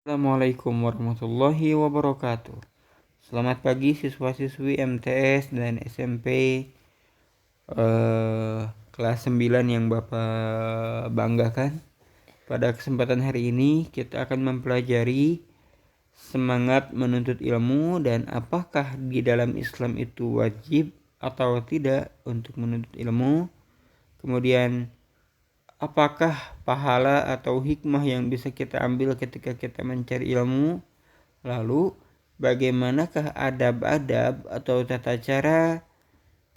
Assalamualaikum warahmatullahi wabarakatuh. Selamat pagi siswa-siswi MTS dan SMP kelas 9 yang Bapak banggakan. Pada kesempatan hari ini kita akan mempelajari semangat menuntut ilmu dan apakah di dalam Islam itu wajib atau tidak untuk menuntut ilmu. Kemudian apakah pahala atau hikmah yang bisa kita ambil ketika kita mencari ilmu? Lalu, bagaimanakah adab-adab atau tata cara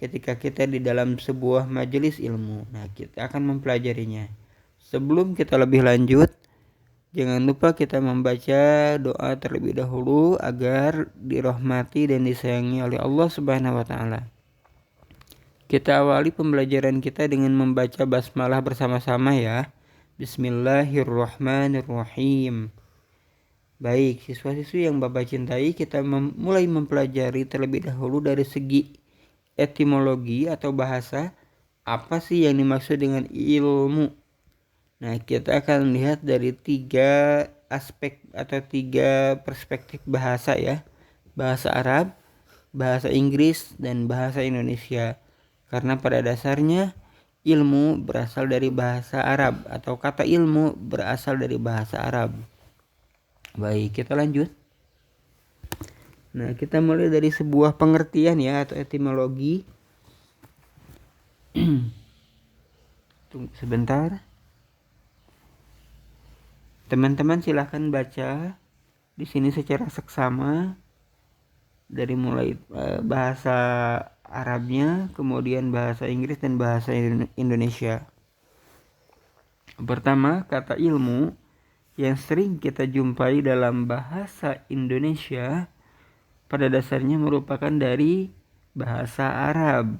ketika kita di dalam sebuah majelis ilmu? Nah, kita akan mempelajarinya. Sebelum kita lebih lanjut, jangan lupa kita membaca doa terlebih dahulu agar dirahmati dan disayangi oleh Allah Subhanahu wa taala. Kita awali pembelajaran kita dengan membaca basmalah bersama-sama ya. Bismillahirrahmanirrahim. Baik, siswa-siswi yang Bapak cintai, kita mulai mempelajari terlebih dahulu dari segi etimologi atau bahasa. Apa sih yang dimaksud dengan ilmu? Nah, kita akan lihat dari 3 aspek atau 3 perspektif bahasa ya. Bahasa Arab, bahasa Inggris, dan bahasa Indonesia. Karena pada dasarnya ilmu berasal dari bahasa Arab atau kata ilmu berasal dari bahasa Arab. Baik, kita lanjut. Nah, kita mulai dari sebuah pengertian ya atau etimologi. Tunggu sebentar. Teman-teman silahkan baca di sini secara seksama dari mulai bahasa Arabnya, kemudian bahasa Inggris dan bahasa Indonesia. Pertama, kata ilmu yang sering kita jumpai dalam bahasa Indonesia pada dasarnya merupakan dari bahasa Arab.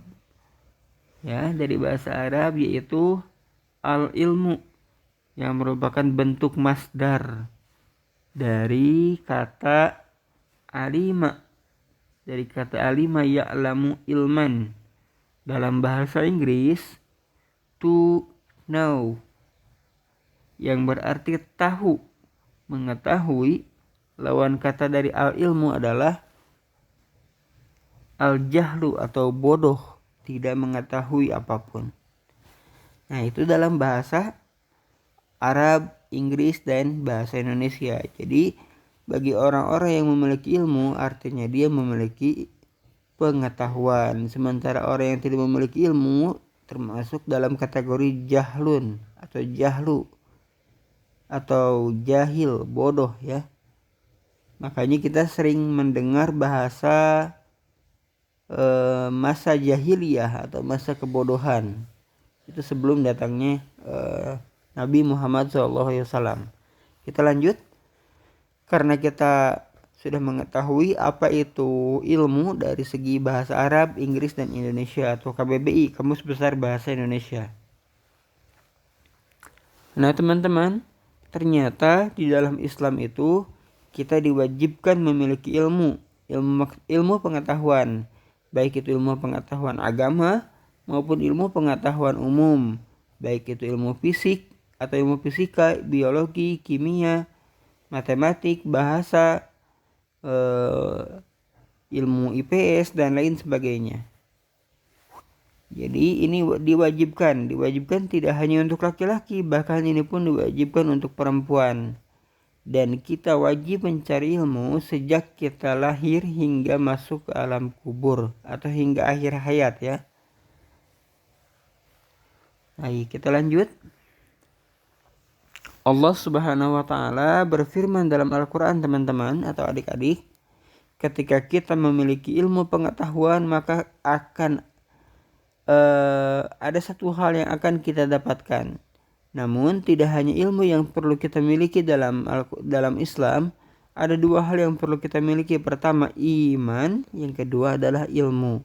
Ya, dari bahasa Arab yaitu al-ilmu yang merupakan bentuk masdar dari kata alima. Dari kata alima ya'lamu ilman. Dalam bahasa Inggris, to know, yang berarti tahu, mengetahui. Lawan kata dari al-ilmu adalah al-jahlu atau bodoh, tidak mengetahui apapun. Nah, itu dalam bahasa Arab, Inggris, dan bahasa Indonesia. Jadi bagi orang-orang yang memiliki ilmu, artinya dia memiliki pengetahuan. Sementara orang yang tidak memiliki ilmu termasuk dalam kategori jahlun atau jahlu atau jahil, bodoh ya. Makanya kita sering mendengar bahasa masa jahiliyah atau masa kebodohan. Itu sebelum datangnya Nabi Muhammad SAW. Kita lanjut. Karena kita sudah mengetahui apa itu ilmu dari segi bahasa Arab, Inggris, dan Indonesia atau KBBI, Kamus Besar Bahasa Indonesia. Nah teman-teman, ternyata di dalam Islam itu kita diwajibkan memiliki ilmu pengetahuan, baik itu ilmu pengetahuan agama maupun ilmu pengetahuan umum, baik itu ilmu fisik atau ilmu fisika, biologi, kimia, matematik, bahasa, ilmu IPS, dan lain sebagainya. Jadi ini diwajibkan tidak hanya untuk laki-laki, bahkan ini pun diwajibkan untuk perempuan. Dan kita wajib mencari ilmu sejak kita lahir hingga masuk ke alam kubur atau hingga akhir hayat ya. Baik, kita lanjut. Allah Subhanahu wa taala berfirman dalam Al-Qur'an teman-teman atau adik-adik, ketika kita memiliki ilmu pengetahuan maka akan ada satu hal yang akan kita dapatkan. Namun tidak hanya ilmu yang perlu kita miliki dalam Islam, ada 2 hal yang perlu kita miliki. Pertama iman, yang kedua adalah ilmu.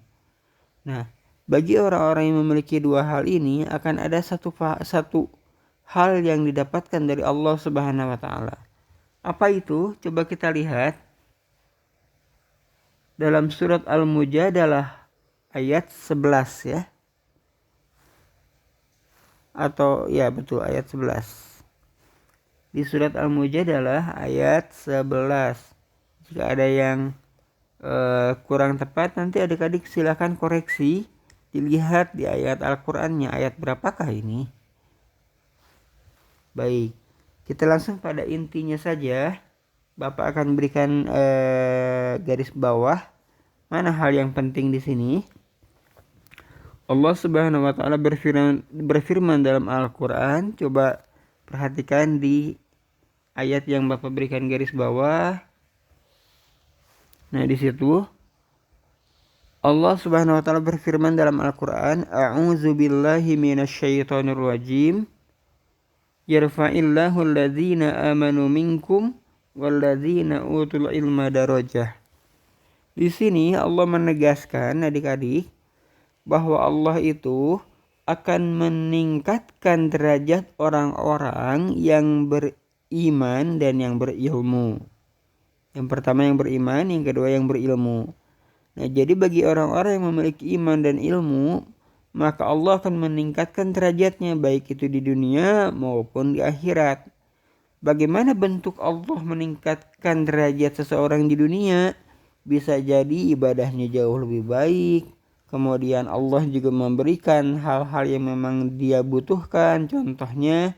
Nah, bagi orang-orang yang memiliki 2 hal ini akan ada satu hal yang didapatkan dari Allah Subhanahu wa taala. Apa itu? Coba kita lihat dalam surat Al-Mujadalah ayat 11 ya. Atau ya betul ayat 11. di surat Al-Mujadalah ayat 11. Jika ada yang kurang tepat, nanti adik-adik silakan koreksi, dilihat di ayat Al-Qur'annya ayat berapakah ini. Baik, kita langsung pada intinya saja. Bapak akan berikan garis bawah mana hal yang penting di sini. Allah Subhanahu wa taala berfirman dalam Al-Qur'an. Coba perhatikan di ayat yang Bapak berikan garis bawah. Nah, di situ Allah Subhanahu wa taala berfirman dalam Al-Qur'an, "A'udzu billahi minasyaitonir rajim. Yarfa'illahu alladzina amanu minkum walladzina utul ilma darajah." Di sini Allah menegaskan adik-adik bahwa Allah itu akan meningkatkan derajat orang-orang yang beriman dan yang berilmu. Yang pertama yang beriman, yang kedua yang berilmu. Nah, jadi bagi orang-orang yang memiliki iman dan ilmu, maka Allah akan meningkatkan derajatnya baik itu di dunia maupun di akhirat. Bagaimana bentuk Allah meningkatkan derajat seseorang di dunia? Bisa jadi ibadahnya jauh lebih baik. Kemudian Allah juga memberikan hal-hal yang memang dia butuhkan. Contohnya,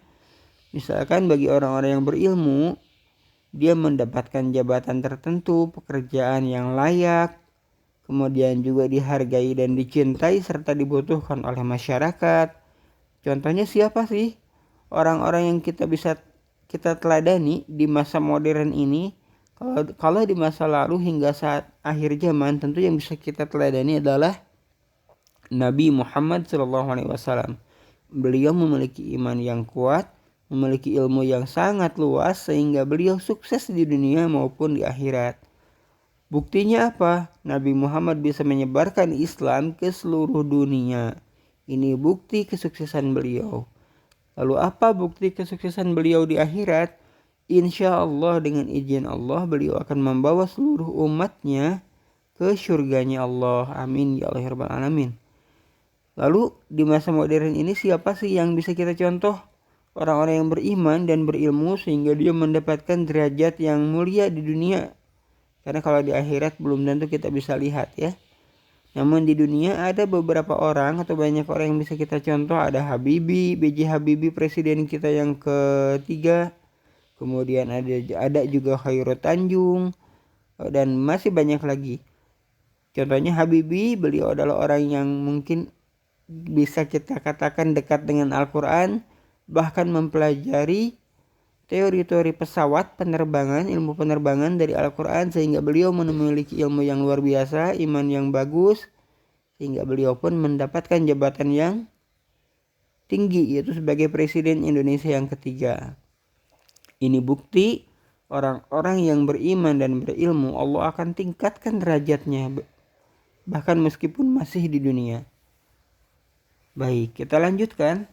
misalkan bagi orang-orang yang berilmu, dia mendapatkan jabatan tertentu, pekerjaan yang layak, kemudian juga dihargai dan dicintai serta dibutuhkan oleh masyarakat. Contohnya siapa sih orang-orang yang kita teladani di masa modern ini? Kalau di masa lalu hingga saat akhir zaman, tentu yang bisa kita teladani adalah Nabi Muhammad SAW. Beliau memiliki iman yang kuat, memiliki ilmu yang sangat luas sehingga beliau sukses di dunia maupun di akhirat. Buktinya apa? Nabi Muhammad bisa menyebarkan Islam ke seluruh dunia. Ini bukti kesuksesan beliau. Lalu apa bukti kesuksesan beliau di akhirat? Insya Allah dengan izin Allah beliau akan membawa seluruh umatnya ke surganya Allah. Amin ya Allah rabbal alamin. Lalu di masa modern ini siapa sih yang bisa kita contoh? Orang-orang yang beriman dan berilmu sehingga dia mendapatkan derajat yang mulia di dunia. Karena kalau di akhirat belum tentu kita bisa lihat ya. Namun di dunia ada beberapa orang atau banyak orang yang bisa kita contoh. Ada Habibie, B.J. Habibie, presiden kita yang ketiga. Kemudian ada juga Khairul Tanjung dan masih banyak lagi. Contohnya Habibie, beliau adalah orang yang mungkin bisa kita katakan dekat dengan Al-Quran, bahkan mempelajari teori-teori pesawat penerbangan, ilmu penerbangan dari Al-Quran, sehingga beliau memiliki ilmu yang luar biasa, iman yang bagus, sehingga beliau pun mendapatkan jabatan yang tinggi, yaitu sebagai Presiden Indonesia yang ketiga. Ini bukti orang-orang yang beriman dan berilmu, Allah akan tingkatkan derajatnya, bahkan meskipun masih di dunia. Baik, kita lanjutkan.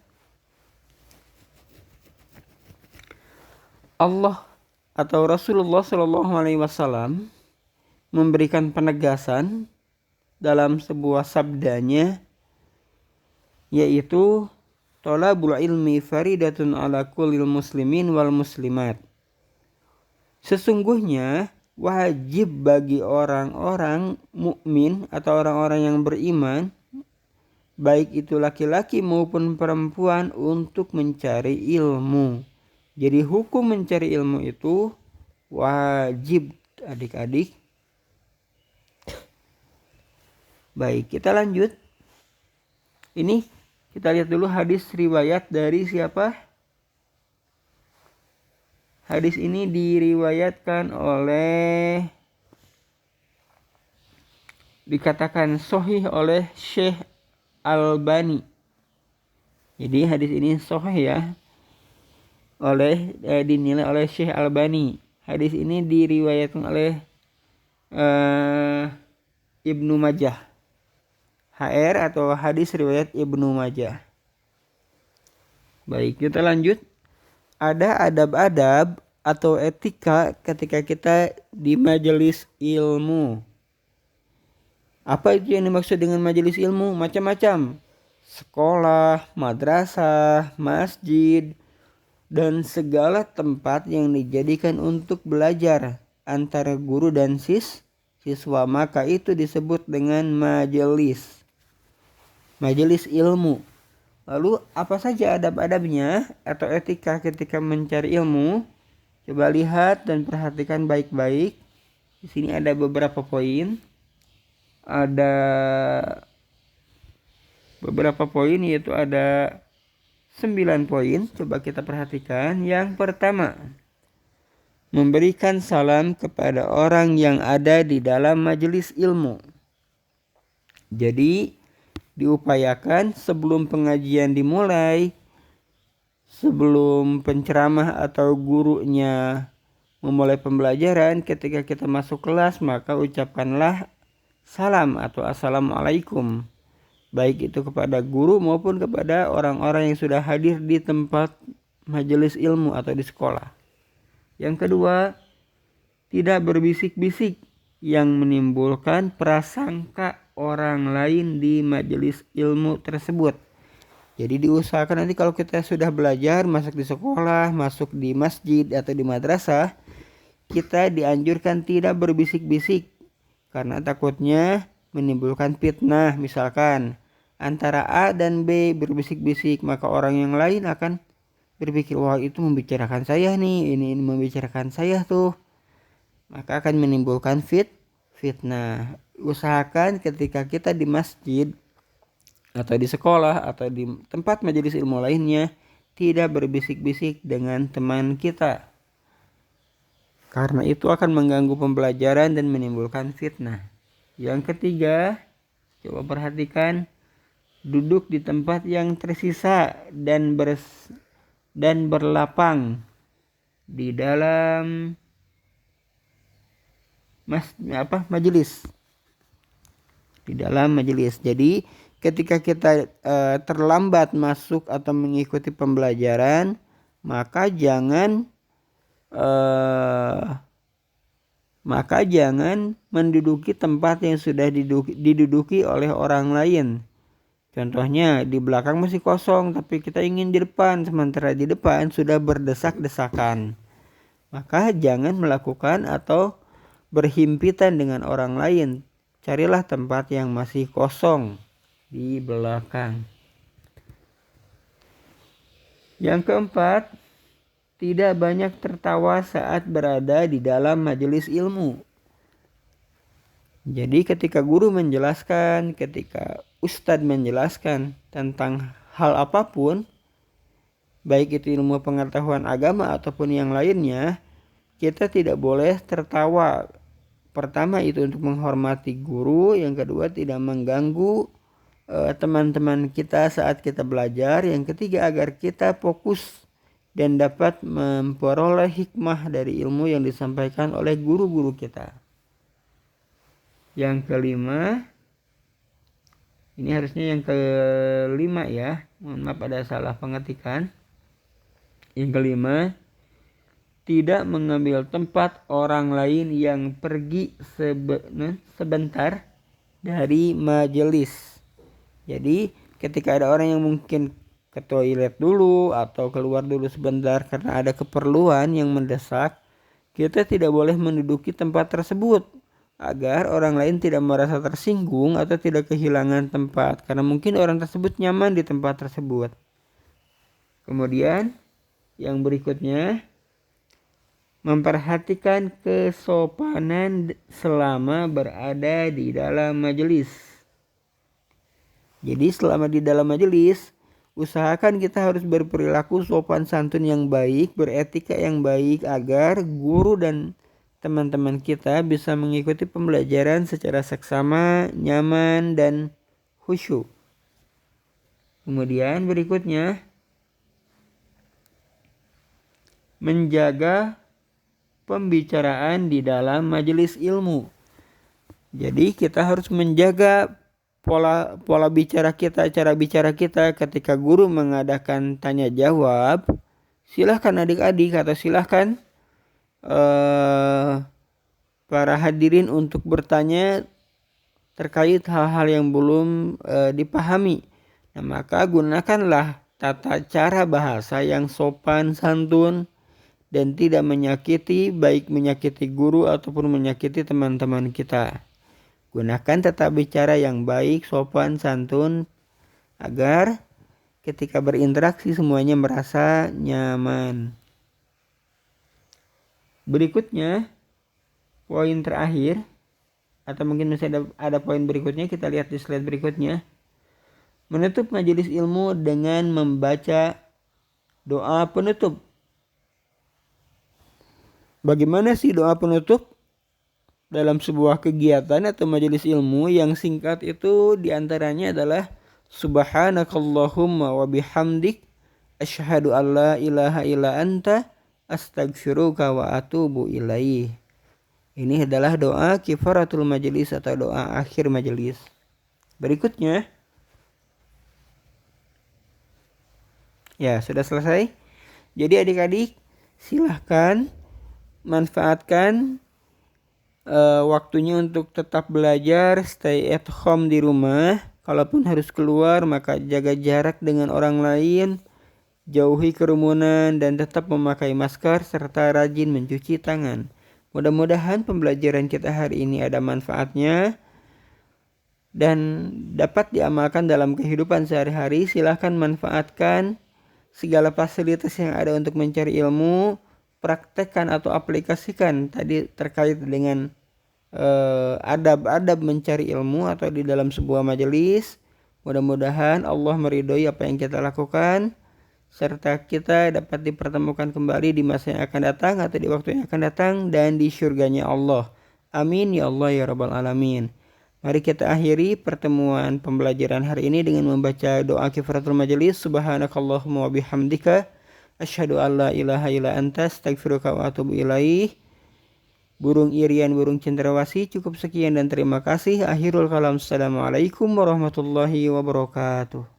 Allah atau Rasulullah SAW memberikan penegasan dalam sebuah sabdanya, yaitu thalabul ilmi faridatun ala kullil muslimin wal muslimat. Sesungguhnya wajib bagi orang-orang mukmin atau orang-orang yang beriman, baik itu laki-laki maupun perempuan, untuk mencari ilmu. Jadi hukum mencari ilmu itu wajib adik-adik. Baik, kita lanjut. Ini kita lihat dulu hadis riwayat dari siapa? Hadis ini diriwayatkan oleh, dikatakan sahih oleh Syekh Albani. Jadi hadis ini sahih ya, dinilai oleh Syekh Albani. Hadis ini diriwayatkan oleh Ibnu Majah. HR atau hadis riwayat Ibnu Majah. Baik, kita lanjut. Ada adab-adab atau etika ketika kita di majelis ilmu. Apa itu yang dimaksud dengan majelis ilmu? Macam-macam. Sekolah, madrasah, masjid, dan segala tempat yang dijadikan untuk belajar antara guru dan siswa, maka itu disebut dengan majelis ilmu. Lalu apa saja adab-adabnya atau etika ketika mencari ilmu? Coba lihat dan perhatikan baik-baik. Di sini ada beberapa poin. Ada beberapa poin, yaitu ada 9 poin. Coba kita perhatikan. Yang pertama, memberikan salam kepada orang yang ada di dalam majelis ilmu. Jadi diupayakan sebelum pengajian dimulai, sebelum penceramah atau gurunya memulai pembelajaran, ketika kita masuk kelas maka ucapkanlah salam atau assalamualaikum, baik itu kepada guru maupun kepada orang-orang yang sudah hadir di tempat majelis ilmu atau di sekolah. Yang kedua, tidak berbisik-bisik yang menimbulkan prasangka orang lain di majelis ilmu tersebut. Jadi diusahakan nanti kalau kita sudah belajar, masuk di sekolah, masuk di masjid atau di madrasah, kita dianjurkan tidak berbisik-bisik karena takutnya menimbulkan fitnah. Misalkan antara A dan B berbisik-bisik, maka orang yang lain akan berpikir, wah itu membicarakan saya nih, ini membicarakan saya tuh, maka akan menimbulkan fitnah. Usahakan ketika kita di masjid atau di sekolah atau di tempat majelis ilmu lainnya tidak berbisik-bisik dengan teman kita, karena itu akan mengganggu pembelajaran dan menimbulkan fitnah. Yang ketiga, coba perhatikan, duduk di tempat yang tersisa dan berlapang di dalam majelis. Di dalam majelis. Jadi ketika kita terlambat masuk atau mengikuti pembelajaran, maka jangan menduduki tempat yang sudah diduduki oleh orang lain. Contohnya di belakang masih kosong tapi kita ingin di depan, sementara di depan sudah berdesak-desakan. Maka jangan melakukan atau berhimpitan dengan orang lain. Carilah tempat yang masih kosong di belakang. Yang keempat, tidak banyak tertawa saat berada di dalam majelis ilmu. Jadi ketika guru menjelaskan, ketika ustadz menjelaskan tentang hal apapun, baik itu ilmu pengetahuan agama ataupun yang lainnya, kita tidak boleh tertawa. Pertama itu untuk menghormati guru, yang kedua tidak mengganggu teman-teman kita saat kita belajar, yang ketiga agar kita fokus dan dapat memperoleh hikmah dari ilmu yang disampaikan oleh guru-guru kita. Yang kelima, ini harusnya yang kelima ya, mohon maaf ada salah pengetikan. Yang kelima, tidak mengambil tempat orang lain yang pergi sebentar dari majelis. Jadi ketika ada orang yang mungkin ke toilet dulu atau keluar dulu sebentar karena ada keperluan yang mendesak, kita tidak boleh menduduki tempat tersebut agar orang lain tidak merasa tersinggung atau tidak kehilangan tempat, karena mungkin orang tersebut nyaman di tempat tersebut. Kemudian yang berikutnya, memperhatikan kesopanan selama berada di dalam majelis. Jadi selama di dalam majelis, usahakan kita harus berperilaku sopan santun yang baik, beretika yang baik, agar guru dan teman-teman kita bisa mengikuti pembelajaran secara seksama, nyaman, dan khusyuk. Kemudian berikutnya, menjaga pembicaraan di dalam majelis ilmu. Jadi kita harus menjaga pola bicara kita, cara bicara kita ketika guru mengadakan tanya jawab. Silahkan adik-adik atau silahkan para hadirin untuk bertanya terkait hal-hal yang belum dipahami. Nah, maka gunakanlah tata cara bahasa yang sopan santun dan tidak menyakiti, baik menyakiti guru ataupun menyakiti teman-teman kita. Gunakan tata bicara yang baik, sopan, santun agar ketika berinteraksi semuanya merasa nyaman. Berikutnya, poin terakhir, atau mungkin masih ada poin berikutnya, kita lihat di slide berikutnya. Menutup majelis ilmu dengan membaca doa penutup. Bagaimana sih doa penutup dalam sebuah kegiatan atau majelis ilmu? Yang singkat itu diantaranya adalah Subhanakallahumma wa bihamdik asyhadu an la ilaha illa anta astaghfiruka wa atubu ilaih. Ini adalah doa kifaratul majelis atau doa akhir majelis. Berikutnya, ya sudah selesai. Jadi adik-adik silahkan manfaatkan waktunya untuk tetap belajar, stay at home di rumah. Kalaupun harus keluar maka jaga jarak dengan orang lain, jauhi kerumunan dan tetap memakai masker serta rajin mencuci tangan. Mudah-mudahan pembelajaran kita hari ini ada manfaatnya dan dapat diamalkan dalam kehidupan sehari-hari. Silahkan manfaatkan segala fasilitas yang ada untuk mencari ilmu, praktekkan atau aplikasikan tadi terkait dengan adab-adab mencari ilmu atau di dalam sebuah majelis. Mudah-mudahan Allah meridhoi apa yang kita lakukan serta kita dapat dipertemukan kembali di masa yang akan datang atau di waktu yang akan datang dan di syurganya Allah. Amin ya Allah ya Rabbal Alamin. Mari kita akhiri pertemuan pembelajaran hari ini dengan membaca doa kifaratul majelis. Subhanakallahumma wa bihamdika asyhadu an la ilaha illa anta astaghfiruka wa atubu ilaih. Burung irian, burung cendrawasih. Cukup sekian dan terima kasih. Akhirul kalam. Assalamualaikum warahmatullahi wabarakatuh.